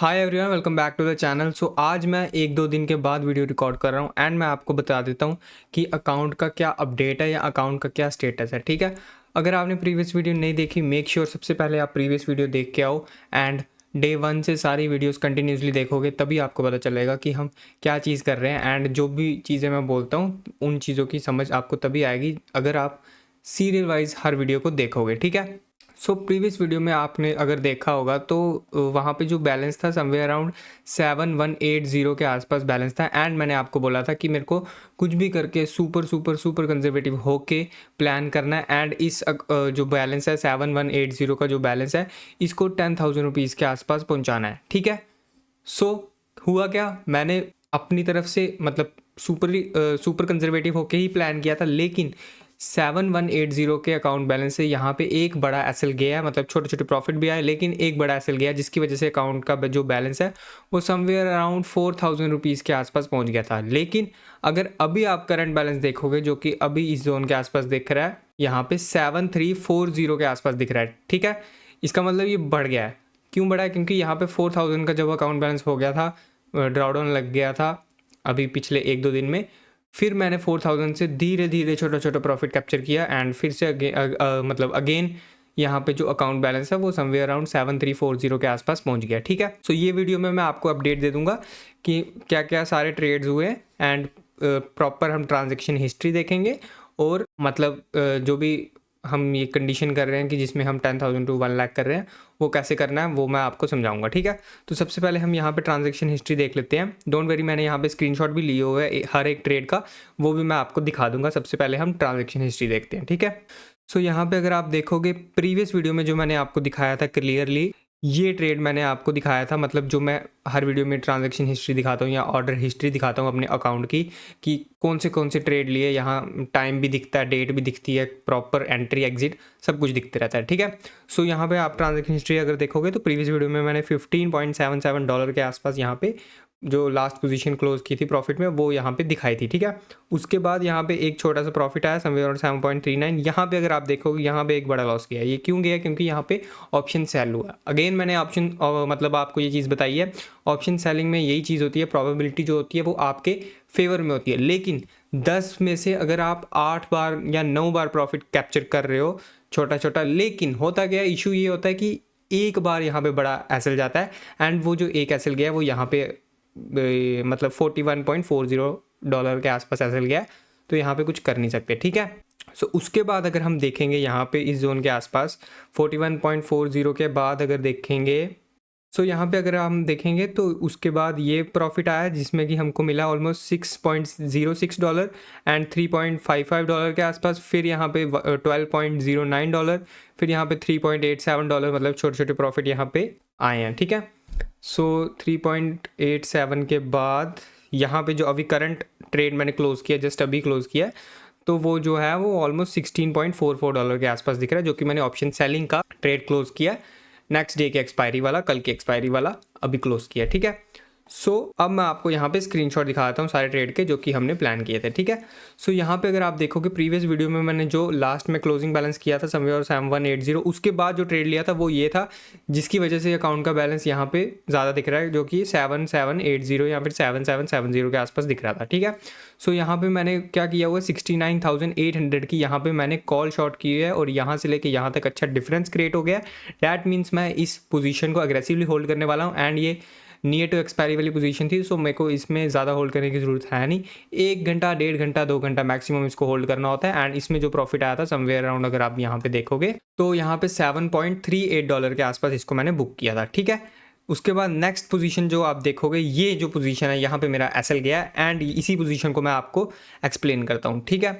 Hi everyone, welcome back to the channel. So आज मैं एक दो दिन के बाद वीडियो रिकॉर्ड कर रहा हूँ एंड मैं आपको बता देता हूँ कि अकाउंट का क्या अपडेट है या अकाउंट का क्या स्टेटस है। ठीक है, अगर आपने प्रीवियस वीडियो नहीं देखी, मेक श्योर सबसे पहले आप प्रीवियस वीडियो देख के आओ एंड डे वन से सारी वीडियोस कंटिन्यूसली देखोगे तभी आपको पता चलेगा कि हम क्या चीज़ कर रहे हैं। एंड जो भी चीज़ें मैं बोलता हूँ उन चीज़ों की समझ आपको तभी आएगी अगर आप सीरियल वाइज हर वीडियो को देखोगे। ठीक है, सो प्रीवियस वीडियो में आपने अगर देखा होगा तो वहाँ पे जो बैलेंस था समवेयर अराउंड 7180 के आसपास बैलेंस था। एंड मैंने आपको बोला था कि मेरे को कुछ भी करके सुपर सुपर सुपर कंजर्वेटिव होके प्लान करना है एंड इस जो बैलेंस है 7180 का जो बैलेंस है इसको 10,000 रुपीज़ के आसपास पहुँचाना है। ठीक है, सो हुआ क्या, मैंने अपनी तरफ से मतलब सुपर कंजर्वेटिव होके ही प्लान किया था, लेकिन 7180 के अकाउंट बैलेंस से यहाँ पे एक बड़ा एसएल गया है, मतलब छोटे छोटे प्रॉफिट भी आए लेकिन एक बड़ा एसएल गया जिसकी वजह से अकाउंट का जो बैलेंस है वो समवेयर अराउंड 4,000 रुपीज़ के आसपास पहुँच गया था। लेकिन अगर अभी आप करंट बैलेंस देखोगे जो कि अभी इस जोन के आसपास दिख रहा है, यहाँ पे 7340 के आसपास दिख रहा है। ठीक है, इसका मतलब ये बढ़ गया है। क्यों बढ़ा है? क्योंकि यहाँ पे 4,000 का जब अकाउंट बैलेंस हो गया था, ड्रॉडाउन लग गया था अभी पिछले एक दो दिन में, फिर मैंने 4,000 से धीरे धीरे छोटा छोटा प्रॉफिट कैप्चर किया एंड फिर से मतलब अगेन यहाँ पे जो अकाउंट बैलेंस है वो समवेयर अराउंड 7340 के आसपास पहुँच गया। ठीक है, सो ये वीडियो में मैं आपको अपडेट दे दूंगा कि क्या क्या सारे ट्रेड्स हुए एंड प्रॉपर हम ट्रांजेक्शन हिस्ट्री देखेंगे और मतलब जो भी हम ये कंडीशन कर रहे हैं कि जिसमें हम 10,000 टू 1 लाख कर रहे हैं वो कैसे करना है वो मैं आपको समझाऊंगा। ठीक है, तो सबसे पहले हम यहाँ पे ट्रांजैक्शन हिस्ट्री देख लेते हैं। डोंट वेरी, मैंने यहाँ पे स्क्रीनशॉट भी लिए हुए हैं हर एक ट्रेड का, वो भी मैं आपको दिखा दूंगा। सबसे पहले हम ट्रांजैक्शन हिस्ट्री देखते हैं। ठीक है, सो यहाँ पे अगर आप देखोगे प्रीवियस वीडियो में जो मैंने आपको दिखाया था क्लियरली, ये ट्रेड मैंने आपको दिखाया था, मतलब जो मैं हर वीडियो में ट्रांजैक्शन हिस्ट्री दिखाता हूँ या ऑर्डर हिस्ट्री दिखाता हूँ अपने अकाउंट की कि कौन से ट्रेड लिए, यहाँ टाइम भी दिखता है, डेट भी दिखती है, प्रॉपर एंट्री एग्जिट सब कुछ दिखते रहता है। ठीक है, सो यहाँ पे आप ट्रांजैक्शन हिस्ट्री अगर देखोगे तो प्रीवियस वीडियो में मैंने $15.77 के आसपास यहाँ पे जो लास्ट पोजीशन क्लोज की थी प्रॉफिट में वो यहाँ पे दिखाई थी। ठीक है, उसके बाद यहाँ पे एक छोटा सा प्रॉफिट आया समवेयर अराउंड 7.39। यहाँ पे अगर आप देखोगे यहाँ पे एक बड़ा लॉस गया। ये क्यों गया? क्योंकि यहाँ पे ऑप्शन सेल हुआ। अगेन मैंने ऑप्शन मतलब आपको ये चीज़ बताई है, ऑप्शन सेलिंग में यही चीज़ होती है, प्रोबेबिलिटी जो होती है वो आपके फेवर में होती है। लेकिन 10 में से अगर आप 8 बार या 9 बार प्रॉफिट कैप्चर कर रहे हो छोटा छोटा, लेकिन होता क्या, इशू ये होता है कि एक बार यहाँ पे बड़ा एसएल जाता है एंड वो जो एक एसएल गया वो यहाँ पे मतलब $41.40 के आसपास एसएल गया, तो यहाँ पे कुछ कर नहीं सकते। ठीक है, सो उसके बाद अगर हम देखेंगे यहाँ पे इस जोन के आसपास 41.40 के बाद अगर देखेंगे, सो यहाँ पे अगर हम देखेंगे तो उसके बाद ये प्रॉफिट आया जिसमें कि हमको मिला ऑलमोस्ट $6.06 एंड $3.55 के आसपास। फिर यहाँ पे $12.09, फिर यहाँ पे $3.87, मतलब छोटे छोटे प्रॉफिट यहाँ पे आए हैं। ठीक है, सो 3.87 के बाद यहाँ पे जो अभी करंट ट्रेड मैंने क्लोज किया, जस्ट अभी क्लोज किया, तो वो जो है वो ऑलमोस्ट $16.44 के आसपास दिख रहा है, जो कि मैंने ऑप्शन सेलिंग का ट्रेड क्लोज किया नेक्स्ट डे के एक्सपायरी वाला, कल के एक्सपायरी वाला अभी क्लोज किया। ठीक है, सो अब मैं आपको यहाँ पे स्क्रीनशॉट दिखाता हूँ सारे ट्रेड के जो कि हमने प्लान किए थे। ठीक है, सो यहाँ पे अगर आप देखोगे प्रीवियस वीडियो में मैंने जो लास्ट में क्लोजिंग बैलेंस किया था समवेयर 7180, उसके बाद जो ट्रेड लिया था वो ये था जिसकी वजह से अकाउंट का बैलेंस यहाँ पे ज़्यादा दिख रहा है, जो कि 7780 या फिर 7770 के आसपास दिख रहा था। ठीक है, सो यहाँ पे मैंने क्या किया हुआ, 69,800 की यहाँ पे मैंने कॉल शॉर्ट की है और यहाँ से लेके यहाँ तक अच्छा डिफरेंस क्रिएट हो गया। डैट मीन्स मैं इस पोजीशन को अग्रेसिवली होल्ड करने वाला हूँ एंड ये नियर टू एक्सपायरी वाली पोजीशन थी, सो मेरे को इसमें ज़्यादा होल्ड करने की ज़रूरत है नहीं। 1 घंटा, 1.5 घंटा, 2 घंटा मैक्सिमम इसको होल्ड करना होता है। एंड इसमें जो प्रॉफिट आया था समवेयर अराउंड अगर आप यहाँ पे देखोगे तो यहाँ पे $7.38 के आसपास इसको मैंने बुक किया था। ठीक है, उसके बाद नेक्स्ट पोजीशन जो आप देखोगे, ये जो पोजीशन है यहाँ पे मेरा एसएल गया एंड इसी पोजीशन को मैं आपको एक्सप्लेन करता हूँ। ठीक है,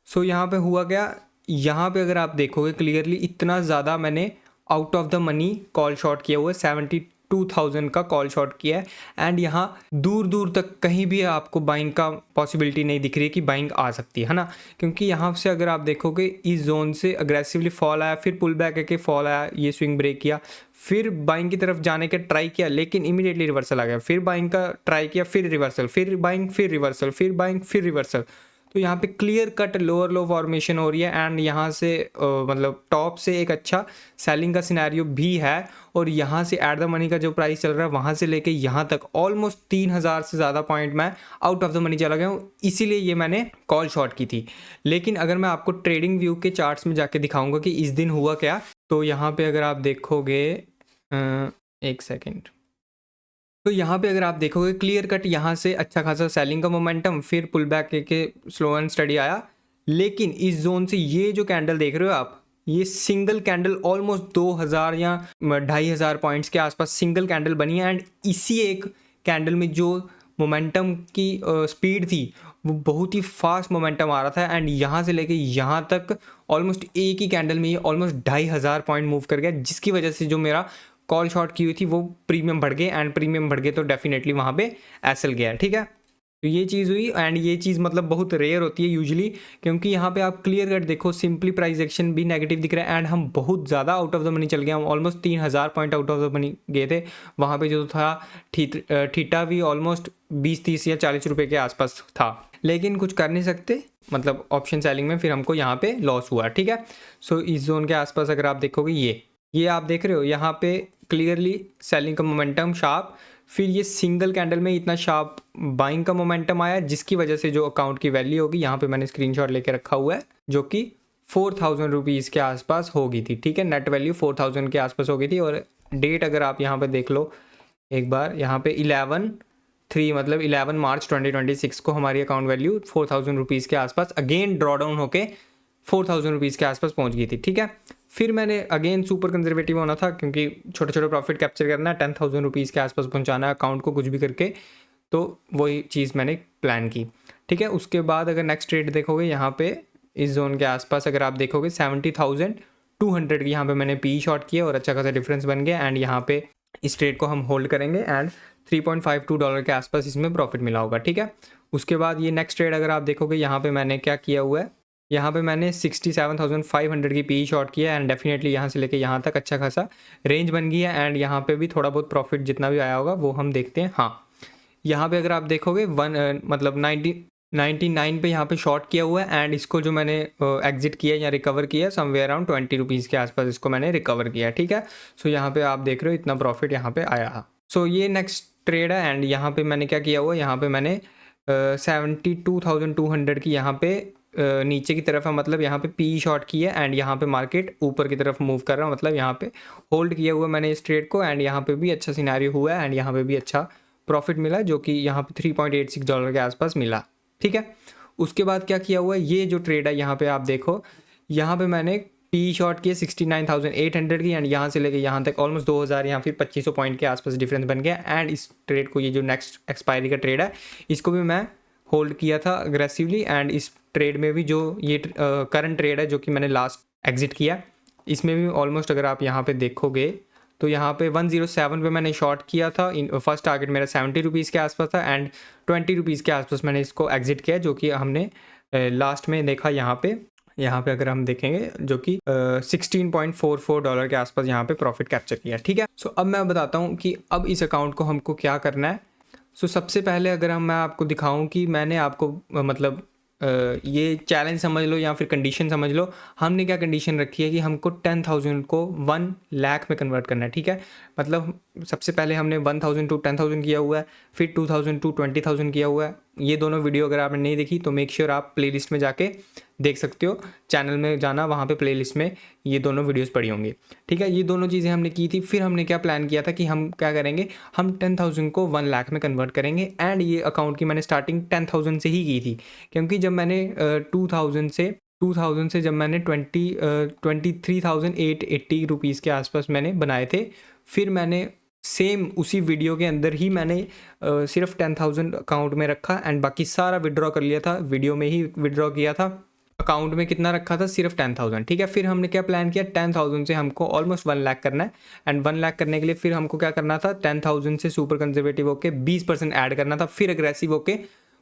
सो यहाँ पे हुआ क्या, यहाँ पे अगर आप देखोगे क्लियरली इतना ज़्यादा मैंने out of the money call short किया हुआ है, 72,000 का कॉल शॉर्ट किया है एंड यहाँ दूर दूर तक कहीं भी आपको बाइंग का पॉसिबिलिटी नहीं दिख रही है कि बाइंग आ सकती है ना, क्योंकि यहाँ से अगर आप देखोगे इस जोन से अग्रेसिवली फॉल आया, फिर पुल बैक करके फॉल आया, ये स्विंग ब्रेक किया, फिर बाइंग की तरफ जाने का ट्राई किया लेकिन इमीडिएटली रिवर्सल आ गया, फिर बाइंग का ट्राई किया, फिर रिवर्सल, फिर बाइंग, फिर रिवर्सल, फिर बाइंग, फिर रिवर्सल। तो यहाँ पे क्लियर कट लोअर लो फॉर्मेशन हो रही है एंड यहाँ से मतलब टॉप से एक अच्छा सेलिंग का सिनेरियो भी है। और यहाँ से एट द मनी का जो प्राइस चल रहा है वहाँ से लेके यहाँ तक ऑलमोस्ट 3000 से ज़्यादा पॉइंट मैं आउट ऑफ द मनी चला गया हूँ, इसीलिए ये मैंने कॉल शॉर्ट की थी। लेकिन अगर मैं आपको ट्रेडिंग व्यू के चार्ट्स में जाके दिखाऊंगा कि इस दिन हुआ क्या, तो यहाँ पे अगर आप देखोगे एक सेकेंड, तो यहाँ पे अगर आप देखोगे क्लियर कट यहाँ से अच्छा खासा सेलिंग का मोमेंटम, फिर पुल बैक के स्लो एंड स्टडी आया। लेकिन इस जोन से ये जो कैंडल देख रहे हो आप, ये सिंगल कैंडल ऑलमोस्ट 2000 या 2500 पॉइंट्स के आसपास सिंगल कैंडल बनी है। एंड इसी एक कैंडल में जो मोमेंटम की स्पीड थी वो बहुत ही फास्ट मोमेंटम आ रहा था एंड यहाँ से लेके यहाँ तक ऑलमोस्ट एक ही कैंडल में ये ऑलमोस्ट 2500 पॉइंट मूव कर गया, जिसकी वजह से जो मेरा कॉल शॉर्ट की हुई थी वो प्रीमियम बढ़ गए एंड प्रीमियम बढ़ गए तो डेफिनेटली वहाँ पे एसएल गया, ठीक है। तो ये चीज़ हुई एंड ये चीज़ मतलब बहुत रेयर होती है यूजुअली, क्योंकि यहाँ पे आप क्लियर कट देखो सिंपली प्राइस एक्शन भी नेगेटिव दिख रहा है एंड हम बहुत ज़्यादा आउट ऑफ द मनी चल गए, हम almost 3000 point out of the money गए थे। वहाँ पे जो था थीटा भी ऑलमोस्ट 20-30 या 40 रुपये के आसपास था, लेकिन कुछ कर नहीं सकते, मतलब ऑप्शन सेलिंग में फिर हमको यहाँ पे लॉस हुआ, ठीक है। सो इस जोन के आसपास अगर आप देखोगे ये आप देख रहे हो यहाँ पे क्लियरली सेलिंग का मोमेंटम शार्प, फिर ये सिंगल कैंडल में इतना शार्प बाइंग का मोमेंटम आया, जिसकी वजह से जो अकाउंट की वैल्यू होगी, यहाँ पे मैंने स्क्रीनशॉट लेके रखा हुआ है, जो कि 4000 रुपीज़ के आसपास हो गई थी, ठीक है। नेट वैल्यू 4000 के आसपास हो गई थी। और डेट अगर आप यहाँ पे देख लो एक बार, यहाँ पे 11/3 मतलब 11 मार्च 2026 को हमारी अकाउंट वैल्यू 4000 रुपीज़ के आसपास अगेन ड्रॉ डाउन होके 4000 रुपीज़ के आसपास पहुँच गई थी, ठीक है। फिर मैंने अगेन सुपर कंजर्वेटिव होना था, क्योंकि छोटे छोटे प्रॉफिट कैप्चर करना है, 10,000 रुपीज़ के आसपास पहुंचाना है अकाउंट को कुछ भी करके, तो वही चीज़ मैंने प्लान की, ठीक है। उसके बाद अगर नेक्स्ट ट्रेड देखोगे यहाँ पे इस जोन के आसपास अगर आप देखोगे 70,200 की यहाँ पे मैंने पी शॉट किया और अच्छा खासा डिफरेंस बन गया एंड यहाँ पे इस ट्रेड को हम होल्ड करेंगे एंड $3.52 के आसपास इसमें प्रॉफिट मिला होगा, ठीक है। उसके बाद ये नेक्स्ट ट्रेड अगर आप देखोगे यहाँ पे मैंने क्या किया हुआ है, यहाँ पे मैंने 67,500 की पी शॉट किया एंड डेफिनेटली यहाँ से लेके यहाँ तक अच्छा खासा रेंज बन गई है एंड यहाँ पे भी थोड़ा बहुत प्रॉफिट जितना भी आया होगा वो हम देखते हैं। हाँ, यहाँ पे अगर आप देखोगे मतलब 99 पे यहाँ पे शॉर्ट किया हुआ है एंड इसको जो मैंने एग्जिट किया या रिकवर किया समवेयर अराउंड 20 रुपीज़ के आसपास इसको मैंने रिकवर किया, ठीक है। सो यहाँ पे आप देख रहे हो इतना प्रॉफिट यहाँ पे आया। सो ये नेक्स्ट ट्रेड है एंड यहाँ पे मैंने क्या किया हुआ, यहाँ पे मैंने 72,200 की यहाँ पे नीचे की तरफ है, मतलब यहाँ पे पी शॉट की है एंड यहाँ पे मार्केट ऊपर की तरफ मूव कर रहा है, मतलब यहाँ पे होल्ड किया हुआ मैंने इस ट्रेड को एंड यहाँ पे भी अच्छा सिनेरियो हुआ है एंड यहाँ पे भी अच्छा प्रॉफिट मिला, जो कि यहाँ पे $3.86 के आसपास मिला, ठीक है। उसके बाद क्या किया हुआ है, ये जो ट्रेड है यहाँ पे आप देखो, यहाँ पे मैंने पी शॉट किया 69,800 की एंड यहाँ से लेके यहाँ तक ऑलमोस्ट 2000 या फिर 2500 पॉइंट के आसपास डिफरेंस बन गया एंड इस ट्रेड को, ये जो नेक्स्ट एक्सपायरी का ट्रेड है, इसको भी मैं होल्ड किया था अग्रेसिवली एंड इस ट्रेड में भी जो ये करंट ट्रेड है जो कि मैंने लास्ट एग्जिट किया, इसमें भी ऑलमोस्ट अगर आप यहाँ पे देखोगे तो यहाँ पे 107 पे मैंने शॉर्ट किया था। फर्स्ट टारगेट मेरा 70 रुपीज़ के आसपास था एंड 20 रुपीज़ के आसपास मैंने इसको एग्जिट किया, जो कि हमने लास्ट में देखा यहाँ पे अगर हम देखेंगे जो कि $16.44 के आसपास यहाँ पे प्रॉफिट कैप्चर किया, ठीक है। सो अब मैं बताता हूँ कि अब इस अकाउंट को हमको क्या करना है। सो सबसे पहले अगर मैं आपको दिखाऊं कि मैंने आपको मतलब ये चैलेंज समझ लो या फिर कंडीशन समझ लो, हमने क्या कंडीशन रखी है कि हमको 10,000 को 1 लाख में कन्वर्ट करना है, ठीक है। मतलब सबसे पहले हमने 1000 टू 10,000 किया हुआ है, फिर 2000 टू 20,000 किया हुआ है। ये दोनों वीडियो अगर आपने नहीं देखी तो मेक श्योर आप प्लेलिस्ट में जाके देख सकते हो, चैनल में जाना, वहाँ पे प्लेलिस्ट में ये दोनों वीडियोस पड़ी होंगी, ठीक है। ये दोनों चीज़ें हमने की थी। फिर हमने क्या प्लान किया था कि हम क्या करेंगे, हम 10,000 को 1 लाख में कन्वर्ट करेंगे एंड ये अकाउंट की मैंने स्टार्टिंग 10,000 से ही की थी, क्योंकि जब मैंने 2000 से जब मैंने 23,880 रुपीज़ के आसपास मैंने बनाए थे, फिर मैंने सेम उसी वीडियो के अंदर ही मैंने सिर्फ 10,000 अकाउंट में रखा एंड बाकी सारा विड्रॉ कर लिया था, वीडियो में ही विड्रॉ किया था। अकाउंट में कितना रखा था, सिर्फ 10,000, ठीक है। फिर हमने क्या प्लान किया, 10,000 से हमको ऑलमोस्ट 1 लाख करना है एंड 1 लाख करने के लिए फिर हमको क्या करना था, 10,000 से सुपर कंजर्वेटिव होके 20% ऐड करना था, फिर अग्रेसिव होके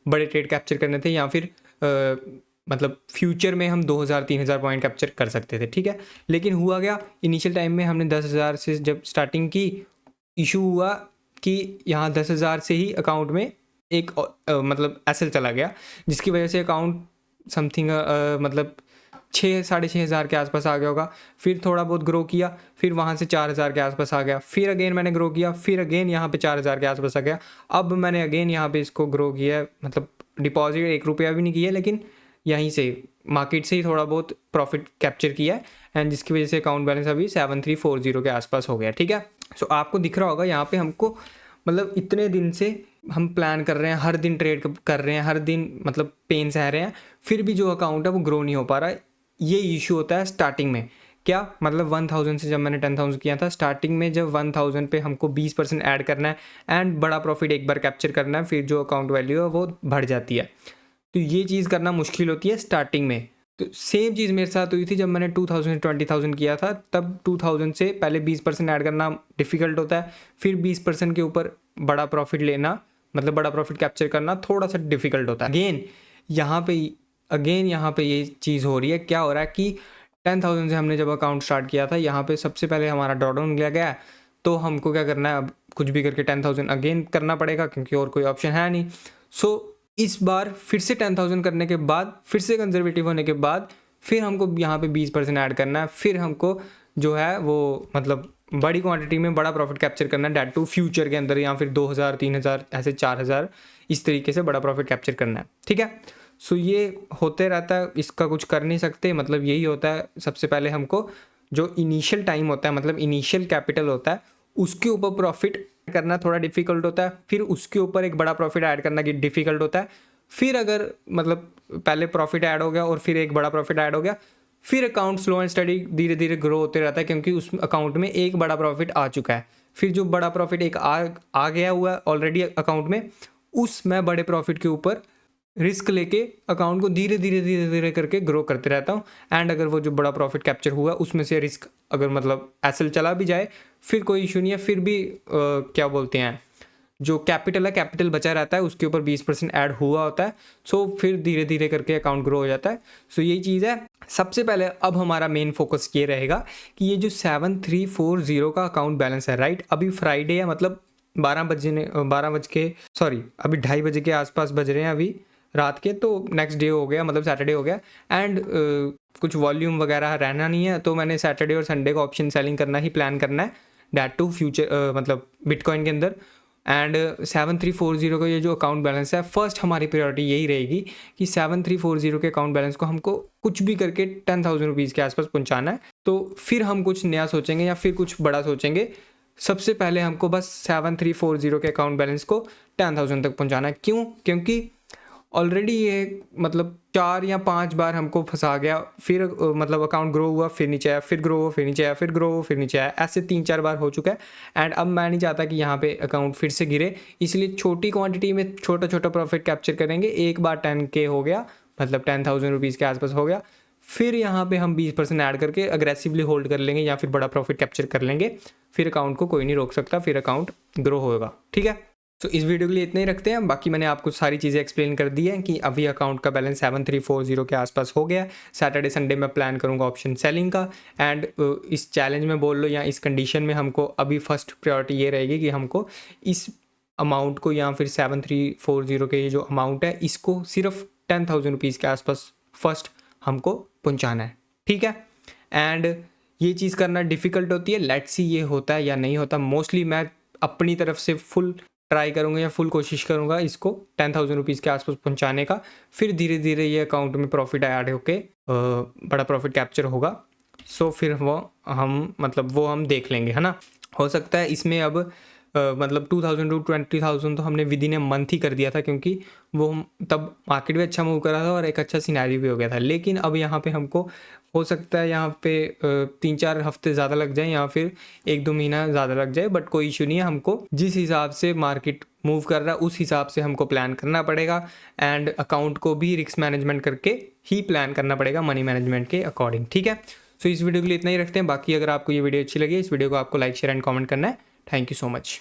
बड़े ट्रेड कैप्चर करने थे, या फिर मतलब फ्यूचर में हम 2,000-3,000 पॉइंट कैप्चर कर सकते थे, ठीक है। लेकिन हुआ क्या, इनिशियल टाइम में हमने 10,000 से जब स्टार्टिंग की, इशू हुआ कि यहाँ 10,000 से ही अकाउंट में एक मतलब एसएल चला गया, जिसकी वजह से अकाउंट समथिंग मतलब 6,000-6,500 के आसपास आ गया होगा। फिर थोड़ा बहुत ग्रो किया, फिर वहाँ से 4,000 के आसपास आ गया, फिर अगेन मैंने ग्रो किया, फिर अगेन यहाँ पे 4,000 के आसपास आ गया। अब मैंने अगेन यहाँ पे इसको ग्रो किया है, मतलब डिपॉजिट 1 रुपया भी नहीं किया, लेकिन यहीं से मार्केट से ही थोड़ा बहुत प्रॉफिट कैप्चर किया है, एंड जिसकी वजह से अकाउंट बैलेंस अभी 7340 के आसपास हो गया। ठीक है, सो आपको दिख रहा होगा यहाँ पे हमको मतलब इतने दिन से हम प्लान कर रहे हैं, हर दिन ट्रेड कर रहे हैं, हर दिन मतलब पेन सह रहे हैं, फिर भी जो अकाउंट है वो ग्रो नहीं हो पा रहा है। ये इशू होता है स्टार्टिंग में। क्या मतलब 1000 से जब मैंने 10,000 किया था, स्टार्टिंग में जब 1000 पे हमको 20% ऐड करना है एंड बड़ा प्रॉफिट एक बार कैप्चर करना है, फिर जो अकाउंट वैल्यू है वो बढ़ जाती है। तो ये चीज़ करना मुश्किल होती है स्टार्टिंग में। तो सेम चीज़ मेरे साथ हुई थी जब मैंने 2000 20,000 किया था, तब 2000 से पहले 20% ऐड करना डिफ़िकल्ट होता है, फिर 20% के ऊपर बड़ा प्रॉफिट लेना, मतलब बड़ा प्रॉफिट कैप्चर करना थोड़ा सा डिफ़िकल्ट होता है। अगेन यहाँ पे ये चीज़ हो रही है। क्या हो रहा है कि 10,000 से हमने जब अकाउंट स्टार्ट किया था, यहाँ पे सबसे पहले हमारा ड्रॉडाउन लिया गया है, तो हमको क्या करना है, अब कुछ भी करके 10,000 अगेन करना पड़ेगा, क्योंकि और कोई ऑप्शन है नहीं। सो इस बार फिर से 10,000 करने के बाद, फिर से कंजर्वेटिव होने के बाद, फिर हमको यहाँ पे 20% ऐड करना है, फिर हमको जो है वो मतलब बड़ी क्वांटिटी में बड़ा प्रॉफिट कैप्चर करना है, डेट टू फ्यूचर के अंदर, या फिर 2,000 3,000 ऐसे 4,000 इस तरीके से बड़ा प्रॉफिट कैप्चर करना है। ठीक है, सो ये होते रहता है, इसका कुछ कर नहीं सकते। मतलब यही होता है, सबसे पहले हमको जो इनिशियल टाइम होता है, मतलब इनिशियल कैपिटल होता है, उसके ऊपर प्रॉफिट करना थोड़ा डिफिकल्ट होता है, फिर उसके ऊपर एक बड़ा प्रॉफिट ऐड करना डिफिकल्ट होता है। फिर अगर मतलब पहले प्रॉफिट ऐड हो गया और फिर एक बड़ा प्रॉफिट ऐड हो गया, फिर अकाउंट स्लो एंड स्टडी धीरे धीरे ग्रो होते रहता है, क्योंकि उस अकाउंट में एक बड़ा प्रॉफिट आ चुका है। फिर जो बड़ा प्रॉफिट एक आ गया हुआ ऑलरेडी अकाउंट में, उस मैं बड़े प्रॉफिट के ऊपर रिस्क लेके अकाउंट को धीरे धीरे करके ग्रो करते रहता हूँ। एंड अगर वो जो बड़ा प्रॉफिट कैप्चर हुआ उसमें से रिस्क अगर मतलब एसएल चला भी जाए, फिर कोई इशू नहीं है, फिर भी क्या बोलते हैं, जो कैपिटल है, कैपिटल बचा रहता है, उसके ऊपर 20% ऐड हुआ होता है। सो फिर धीरे धीरे करके अकाउंट ग्रो हो जाता है। सो यही चीज़ है। सबसे पहले अब हमारा मेन फोकस ये रहेगा कि ये जो 7340 का अकाउंट बैलेंस है, राइट, अभी फ्राइडे है, मतलब 12 बज के अभी 2:30 बजे के आसपास बज रहे हैं अभी रात के, तो नेक्स्ट डे हो गया, मतलब सैटरडे हो गया, एंड कुछ वॉल्यूम वगैरह रहना नहीं है, तो मैंने सैटरडे और संडे को ऑप्शन सेलिंग करना ही प्लान करना है, डेट टू फ्यूचर मतलब बिटकॉइन के अंदर। एंड 7340 का ये जो अकाउंट बैलेंस है, फर्स्ट हमारी प्रायोरिटी यही रहेगी कि 7340 के अकाउंट बैलेंस को हमको कुछ भी करके 10,000 रुपीज़ के आसपास पहुंचाना है। तो फिर हम कुछ नया सोचेंगे या फिर कुछ बड़ा सोचेंगे। सबसे पहले हमको बस 7340 के अकाउंट बैलेंस को 10,000 तक पहुंचाना है। क्यों? क्योंकि ऑलरेडी ये मतलब 4 या 5 बार हमको फंसा गया, फिर मतलब अकाउंट ग्रो हुआ फिर नीचे आया, फिर ग्रो हुआ फिर नीचे आया, फिर ग्रो हुआ फिर नीचे आया, ऐसे 3-4 बार हो चुका है। एंड अब मैं नहीं चाहता कि यहाँ पे अकाउंट फिर से गिरे, इसलिए छोटी क्वांटिटी में छोटा छोटा प्रॉफिट कैप्चर करेंगे। एक बार 10K हो गया, मतलब 10,000 रुपीज़ के आसपास हो गया, फिर यहाँ पे हम 20% ऐड करके अग्रेसिवली होल्ड कर लेंगे या फिर बड़ा प्रॉफिट कैप्चर कर लेंगे। फिर अकाउंट को कोई नहीं रोक सकता, फिर अकाउंट ग्रो होगा। ठीक है, तो इस वीडियो के लिए इतना ही रखते हैं। बाकी मैंने आपको सारी चीज़ें एक्सप्लेन कर दी है कि अभी अकाउंट का बैलेंस 7340 के आसपास हो गया। सैटरडे संडे में प्लान करूंगा ऑप्शन सेलिंग का। एंड इस चैलेंज में बोल लो या इस कंडीशन में हमको अभी फर्स्ट प्रायोरिटी ये रहेगी कि हमको इस अमाउंट को या फिर 7340 के ये जो अमाउंट है, इसको सिर्फ 10,000 रुपीज़ के आसपास फर्स्ट हमको पहुँचाना है। ठीक है, एंड ये चीज़ करना डिफ़िकल्ट होती है। लेट्स सी ये होता है या नहीं होता। मोस्टली मैं अपनी तरफ से फुल ट्राई करूँगा या फुल कोशिश करूँगा इसको 10,000 रुपीज़ के आसपास पहुँचाने का। फिर धीरे धीरे ये अकाउंट में प्रॉफिट ऐड होके बड़ा प्रॉफिट कैप्चर होगा। सो फिर वो हम देख लेंगे, है ना। हो सकता है इसमें अब मतलब 2,000 to 20,000 तो हमने विद इन ए मंथ ही कर दिया था, क्योंकि वो तब मार्केट भी अच्छा मूव कर रहा था और एक अच्छा सिनेरियो भी हो गया था। लेकिन अब यहाँ पे हमको हो सकता है यहाँ पे 3-4 हफ्ते ज़्यादा लग जाए या फिर 1-2 महीना ज़्यादा लग जाए, बट कोई इशू नहीं है। हमको जिस हिसाब से मार्केट मूव कर रहा है उस हिसाब से हमको प्लान करना पड़ेगा। एंड अकाउंट को भी रिस्क मैनेजमेंट करके ही प्लान करना पड़ेगा, मनी मैनेजमेंट के अकॉर्डिंग। ठीक है, सो इस वीडियो के लिए इतना ही रखते हैं। बाकी अगर आपको ये वीडियो अच्छी लगी, इस वीडियो को आपको लाइक शेयर एंड कॉमेंट करना है। Thank you so much.